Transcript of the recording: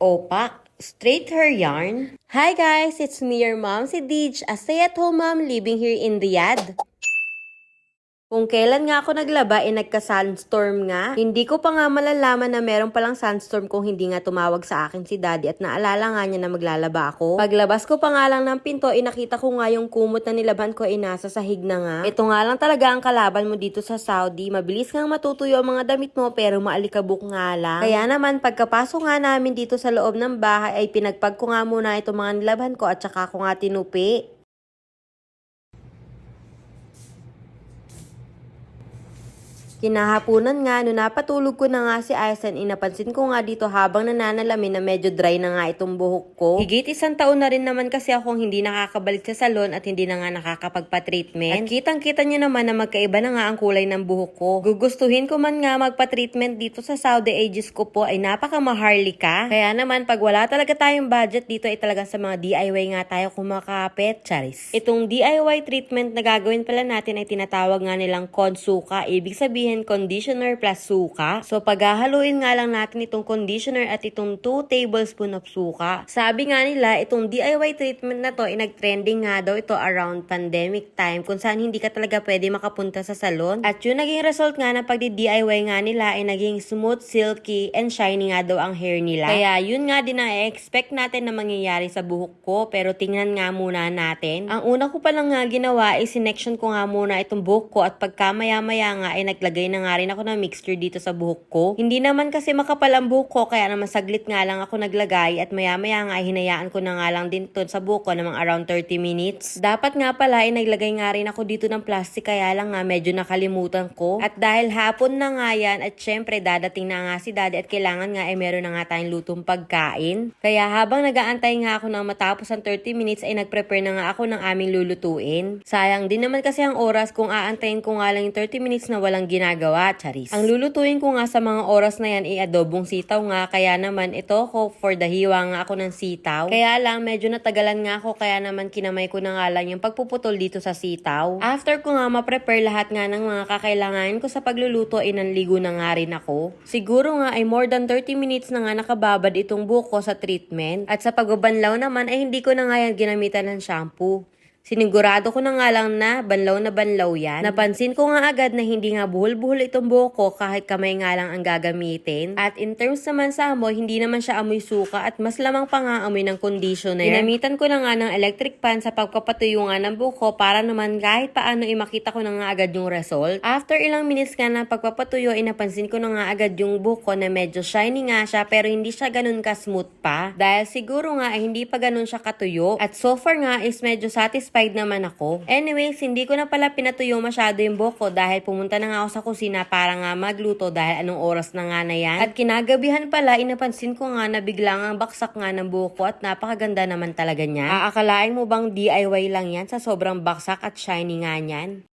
Opak, straight hair yarn. Hi guys, it's me your mom, si Dij, a stay-at-home mom living here in Riyadh. Kung kailan nga ako naglaba, nagka-sunstorm nga. Hindi ko pa nga malalaman na meron palang sunstorm kung hindi nga tumawag sa akin si daddy at naalala nga niya na maglalaba ako. Paglabas ko pa nga lang ng pinto, nakita ko nga yung kumot na nilaban ko nasa sahig na nga. Ito nga lang talaga ang kalaban mo dito sa Saudi. Mabilis kang matutuyo ang mga damit mo pero maalikabok nga lang. Kaya naman pagkapasok nga namin dito sa loob ng bahay ay pinagpag ko nga muna itong mga nilaban ko at saka ko nga tinupi. Kinahapunan nga, nung napatulog ko na nga si Aisan, inapansin ko nga dito habang nananalamin na medyo dry na nga itong buhok ko. Higit 1 taon na rin naman kasi akong hindi nakakabalik sa salon at hindi na nga nakakapagpa-treatment. At kitang-kita nyo naman na magkaiba na nga ang kulay ng buhok ko. Gugustuhin ko man nga magpa-treatment dito sa Saudi Ages ko po ay napaka-maharlika. Kaya naman pag wala talaga tayong budget dito ay talaga sa mga DIY nga tayo kumakapit, charis. Itong DIY treatment na gagawin pala natin ay tinatawag nga nilang Consuka. Ibig sabihin conditioner plus suka. So paghahaluin nga lang natin itong conditioner at itong 2 tablespoon of suka. Sabi nga nila itong DIY treatment na to ay nag-trending nga daw ito around pandemic time kung saan hindi ka talaga pwede makapunta sa salon. At yung naging result nga ng pagdi-DIY nga nila ay naging smooth, silky, and shiny nga daw ang hair nila. Kaya yun nga din ang expect natin na mangyayari sa buhok ko pero tingnan nga muna natin. Ang una ko palang nga ginawa ay sinection ko nga muna itong buhok ko at pagka maya-maya nga ay naglagay na nga rin ako ng mixture dito sa buhok ko. Hindi naman kasi makapal ang buhok ko kaya naman saglit nga lang ako naglagay at maya-maya nga ay hinayaan ko na nga lang din to sa buhok ko namang around 30 minutes. Dapat nga pala ay naglagay nga rin ako dito ng plastic kaya lang nga medyo nakalimutan ko. At dahil hapon na nga yan at syempre dadating na nga si daddy at kailangan nga ay meron na nga tayong lutong pagkain. Kaya habang nag-aantay nga ako ng matapos ang 30 minutes ay nag-prepare na nga ako ng aming lulutuin. Sayang din naman kasi ang oras kung aantayin ko nga lang yung 30 minutes na walang ginagawa, charis. Ang lulutuin ko nga sa mga oras na yan ay adobong sitaw nga, kaya naman ito ko for the hiwa nga ako ng sitaw. Kaya lang medyo natagalan nga ako kaya naman kinamay ko na nga lang yung pagpuputol dito sa sitaw. After ko nga ma-prepare lahat nga ng mga kakailanganin ko sa pagluluto ay nanligo na nga rin ako. Siguro nga ay more than 30 minutes na nga nakababad itong buhok ko sa treatment at sa pagbabanlaw naman ay hindi ko na nga yan ginamitan ng shampoo. Sinigurado ko na nga lang na banlaw yan. Napansin ko nga agad na hindi nga buhol-buhol itong buhok ko kahit kamay nga lang ang gagamitin. At in terms naman sa amoy, hindi naman siya amoy suka at mas lamang pa nga amoy ng conditioner. Ginamitan ko na nga ng electric fan sa pagpapatuyo nga ng buhok ko para naman kahit paano makita ko na nga agad yung result. After ilang minutes nga ng pagpapatuyo, napansin ko na nga agad yung buhok ko na medyo shiny nga siya pero hindi siya ganun ka-smooth pa. Dahil siguro nga ay hindi pa ganun siya katuyo. At so far nga is medyo satisfied naman ako. Anyways, hindi ko na pala pinatuyo masyado yung buhok ko dahil pumunta na nga ako sa kusina para nga magluto dahil anong oras na nga na yan. At kinagabihan pala, inapansin ko nga na biglang ang baksak nga ng buhok ko at napakaganda naman talaga niya. Aakalain mo bang DIY lang yan sa sobrang baksak at shiny nga niyan?